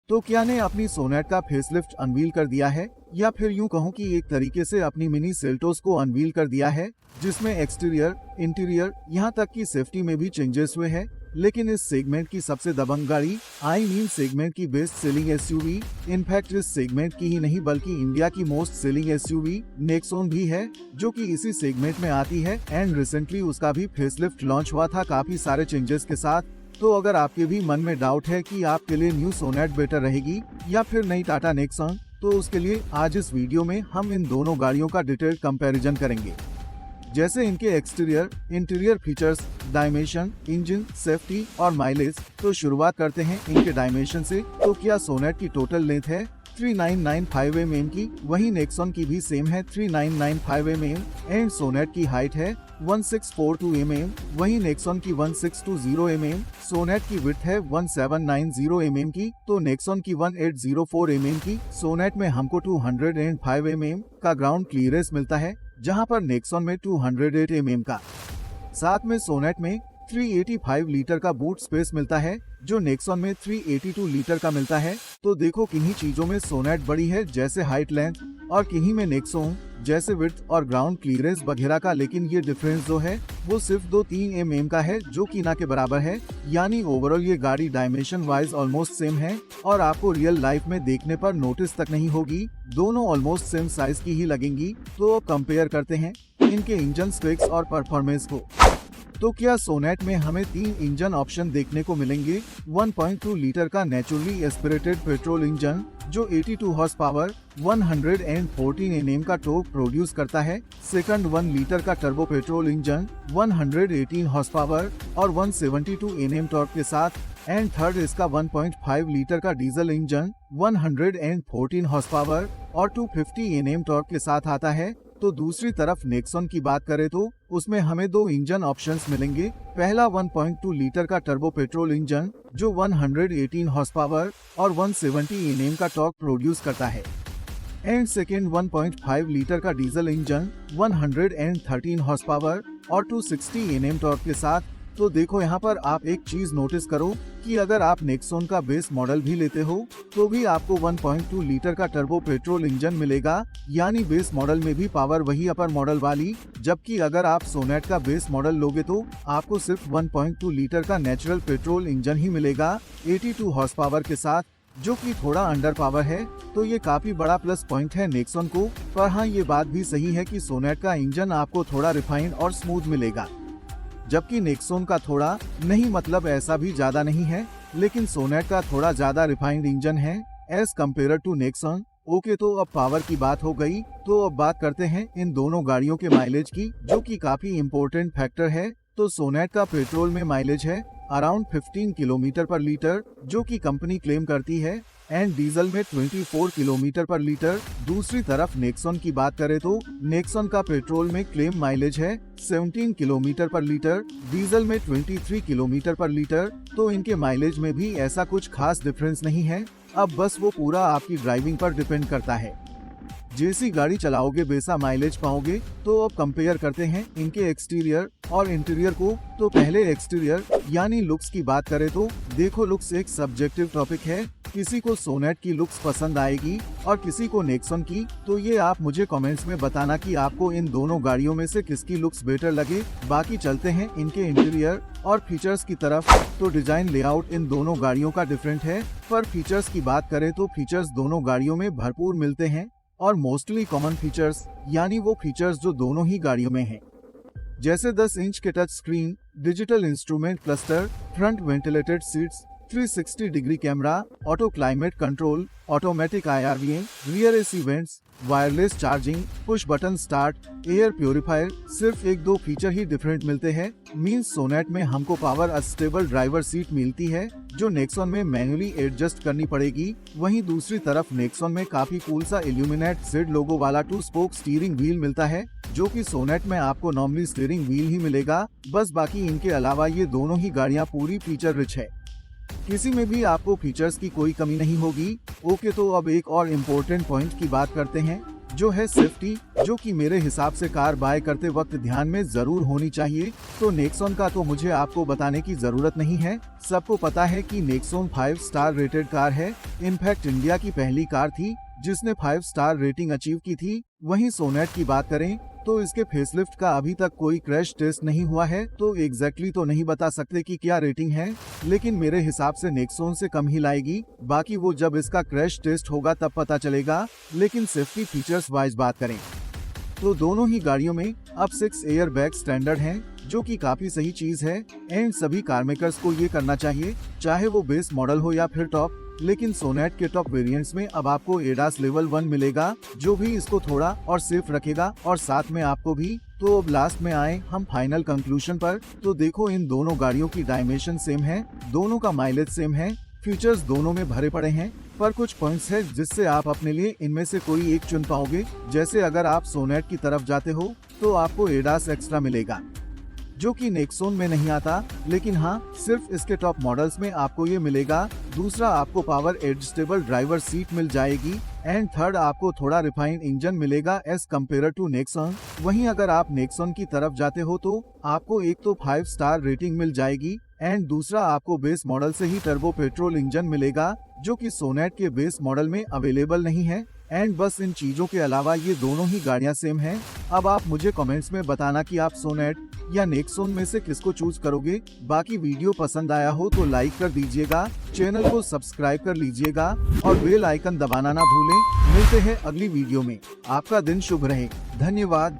तो किया ने अपनी सोनेट का फेसलिफ्ट अनवील कर दिया है, या फिर यूं कहूं कि एक तरीके से अपनी मिनी सेल्टोस को अनवील कर दिया है, जिसमें एक्सटीरियर, इंटीरियर, यहां तक कि सेफ्टी में भी चेंजेस हुए हैं। लेकिन इस सेगमेंट की सबसे दबंग गाड़ी, सेगमेंट की बेस्ट सेलिंग एसयूवी, इनफैक्ट इस सेगमेंट की ही नहीं बल्कि इंडिया की मोस्ट सेलिंग एसयूवी नेक्सॉन भी है, जो कि इसी सेगमेंट में आती है। एंड रिसेंटली उसका भी फेसलिफ्ट लॉन्च हुआ था काफी सारे चेंजेस के साथ। तो अगर आपके भी मन में डाउट है कि आपके लिए न्यू सोनेट बेटर रहेगी या फिर नई टाटा नेक्सॉन, तो उसके लिए आज इस वीडियो में हम इन दोनों गाड़ियों का डिटेल्ड कंपैरिजन करेंगे, जैसे इनके exterior, interior features, dimension, engine, safety और माइलेज। तो शुरुआत करते हैं इनके डायमेंशन से। तो किया सोनेट की टोटल लेंथ है 3995 mm की, वहीं नेक्सॉन की भी सेम है 3995 mm। एंड सोनेट की हाइट है 1642 mm, वहीं नेक्सॉन की 1620 mm। सोनेट की विड्थ है 1790 mm की, तो नेक्सॉन की 1804 mm की। सोनेट में हमको 205 mm का ग्राउंड क्लियरेंस मिलता है, जहां पर नेक्सॉन में 208 mm का। साथ में सोनेट में 385 लीटर का बूट स्पेस मिलता है, जो नेक्सॉन में 382 लीटर का मिलता है। तो देखो किन्हीं चीजों में सोनेट बड़ी है, जैसे हाइट, लेंथ, और किन्हीं में नेक्सॉन जैसे विड्थ और ग्राउंड क्लियरेंस वगैरह का। लेकिन ये डिफरेंस जो है वो सिर्फ 2-3 mm का है, जो कि ना के बराबर है। यानी ओवरऑल ये गाड़ी डायमेंशन वाइज ऑलमोस्ट सेम है और आपको रियल लाइफ में देखने पर नोटिस तक नहीं होगी। दोनों ऑलमोस्ट सेम साइज की ही लगेंगी। तो कंपेयर करते हैं इनके इंजन स्पेक्स और परफॉर्मेंस को। तो क्या सोनेट में हमें 3 इंजन ऑप्शन देखने को मिलेंगे। 1.2 लीटर का नेचुरली एस्पिरेटेड पेट्रोल इंजन, जो 82 हॉर्स पावर, 114 Nm का टॉर्क प्रोड्यूस करता है। सेकंड 1 लीटर का turbo petrol engine, 118 horse power और 172 Nm टॉर्क के साथ। एंड थर्ड इसका 1.5 लीटर का डीजल इंजन, 114 हॉर्स पावर और 250 Nm टॉर्क के साथ आता है। तो दूसरी तरफ नेक्सॉन की बात करें तो उसमें हमें 2 इंजन ऑप्शंस मिलेंगे। पहला 1.2 लीटर का टर्बो पेट्रोल इंजन, जो 118 हॉर्स पावर और 170 Nm का टॉर्क प्रोड्यूस करता है। एंड सेकेंड 1.5 लीटर का डीजल इंजन, 113 हॉर्स पावर और 260 Nm टॉर्क के साथ। तो देखो यहाँ पर आप एक चीज नोटिस करो कि अगर आप नेक्सॉन का बेस मॉडल भी लेते हो तो भी आपको 1.2 लीटर का टर्बो पेट्रोल इंजन मिलेगा, यानी बेस मॉडल में भी पावर वही अपर मॉडल वाली। जबकि अगर आप सोनेट का बेस मॉडल लोगे तो आपको सिर्फ 1.2 लीटर का नेचुरल पेट्रोल इंजन ही मिलेगा 82 हॉर्स पावर के साथ, जो कि थोड़ा अंडर पावर है। तो ये काफी बड़ा प्लस पॉइंट है नेक्सॉन को। पर हाँ, ये बात भी सही है कि सोनेट का इंजन आपको थोड़ा रिफाइंड और स्मूथ मिलेगा, जबकि नेक्सॉन का थोड़ा नहीं, मतलब ऐसा भी ज्यादा नहीं है, लेकिन सोनेट का थोड़ा ज्यादा रिफाइंड इंजन है as compared to Nexon. Okay, तो अब पावर की बात हो गई, तो अब बात करते हैं इन दोनों गाड़ियों के माइलेज की, जो कि काफी इम्पोर्टेंट फैक्टर है। तो सोनेट का पेट्रोल में माइलेज है अराउंड 15 किलोमीटर पर लीटर, जो कि कंपनी क्लेम करती है, एंड डीजल में 24 किलोमीटर पर लीटर। दूसरी तरफ नेक्सॉन की बात करें तो नेक्सॉन का पेट्रोल में क्लेम माइलेज है 17 किलोमीटर पर लीटर, डीजल में 23 किलोमीटर पर लीटर। तो इनके माइलेज में भी ऐसा कुछ खास डिफरेंस नहीं है। अब बस वो पूरा आपकी ड्राइविंग पर डिपेंड करता है, जैसी गाड़ी चलाओगे वैसा माइलेज पाओगे। तो अब कंपेयर करते हैं इनके एक्सटीरियर और इंटीरियर को। तो पहले एक्सटीरियर यानी लुक्स की बात करें तो देखो, लुक्स एक सब्जेक्टिव टॉपिक है। किसी को सोनेट की लुक्स पसंद आएगी और किसी को नेक्सॉन की। तो ये आप मुझे कमेंट्स में बताना कि आपको इन दोनों गाड़ियों में से किसकी लुक्स बेटर लगे। बाकी चलते हैं इनके इंटीरियर और फीचर्स की तरफ। तो डिजाइन लेआउट इन दोनों गाड़ियों का डिफरेंट है, पर फीचर्स की बात करें तो फीचर्स दोनों गाड़ियों में भरपूर मिलते हैं और मोस्टली कॉमन फीचर्स, यानी वो फीचर्स जो दोनों ही गाड़ियों में हैं, जैसे 10 इंच के touch screen, digital instrument cluster, front ventilated seats, 360 degree camera, auto climate control, automatic IRVM, rear AC vents, wireless charging, push button start, air purifier. सिर्फ 1-2 फीचर ही डिफरेंट मिलते हैं। मींस सोनेट में हमको पावर अस्टेबल ड्राइवर सीट मिलती है, जो Nexon में manually adjust करनी पड़ेगी। वहीं दूसरी तरफ नेक्सॉन में काफी कूल सा इल्यूमिनेट जेड लोगो वाला 2 स्पोक स्टीयरिंग व्हील मिलता है, जो कि सोनेट में आपको नॉर्मली स्टीयरिंग व्हील ही मिलेगा। बस बाकी इनके अलावा ये दोनों ही गाड़ियां पूरी फीचर रिच है, किसी में भी आपको फीचर्स की कोई कमी नहीं होगी। ओके, तो अब एक और इम्पोर्टेंट पॉइंट की बात करते हैं, जो है सेफ्टी, जो कि मेरे हिसाब से कार बाय करते वक्त ध्यान में जरूर होनी चाहिए। तो नेक्सॉन का तो मुझे आपको बताने की जरूरत नहीं है, सबको पता है कि नेक्सॉन 5 स्टार रेटेड कार है। इनफैक्ट इंडिया की पहली कार थी जिसने 5 स्टार रेटिंग अचीव की थी। वहीं सोनेट की बात करें तो इसके फेसलिफ्ट का अभी तक कोई क्रैश टेस्ट नहीं हुआ है, तो एग्जैक्टली तो नहीं बता सकते कि क्या रेटिंग है, लेकिन मेरे हिसाब से नेक्सॉन से कम ही लाएगी। बाकी वो जब इसका क्रैश टेस्ट होगा तब पता चलेगा। लेकिन सेफ्टी फीचर्स वाइज बात करें तो दोनों ही गाड़ियों में अब 6 एयर बैग स्टैंडर्ड हैं, जो कि काफी सही चीज है। एंड सभी कार मेकर्स को ये करना चाहिए, चाहे वो बेस मॉडल हो या फिर टॉप। लेकिन सोनेट के टॉप वेरिएंट्स में अब आपको एडास लेवल 1 मिलेगा, जो भी इसको थोड़ा और सेफ रखेगा, और साथ में आपको भी। तो अब लास्ट में आए हम फाइनल कंक्लूजन पर। तो देखो, इन दोनों गाड़ियों की डायमेंशन सेम है, दोनों का माइलेज सेम है, फीचर्स दोनों में भरे पड़े हैं, पर कुछ पॉइंट्स है जिससे आप अपने लिए इनमें से कोई एक चुन पाओगे। जैसे अगर आप सोनेट की तरफ जाते हो तो आपको एडास एक्स्ट्रा मिलेगा, जो कि नेक्सॉन में नहीं आता, लेकिन हाँ, सिर्फ इसके टॉप मॉडल्स में आपको ये मिलेगा। दूसरा, आपको पावर एडजस्टेबल ड्राइवर सीट मिल जाएगी। एंड थर्ड, आपको थोड़ा रिफाइंड इंजन मिलेगा एज कम्पेयर टू नेक्सॉन। वहीं अगर आप नेक्सॉन की तरफ जाते हो तो आपको एक तो 5 स्टार रेटिंग मिल जाएगी, एंड दूसरा आपको बेस मॉडल से ही टर्बो पेट्रोल इंजन मिलेगा, जो कि सोनेट के बेस मॉडल में अवेलेबल नहीं है। एंड बस इन चीजों के अलावा ये दोनों ही गाड़ियां सेम हैं। अब आप मुझे कमेंट्स में बताना कि आप सोनेट या नेक्सॉन में से किसको चूज करोगे। बाकी वीडियो पसंद आया हो तो लाइक कर दीजिएगा, चैनल को सब्सक्राइब कर लीजिएगा और बेल आइकन दबाना ना भूलें। मिलते हैं अगली वीडियो में। आपका दिन शुभ रहे। धन्यवाद।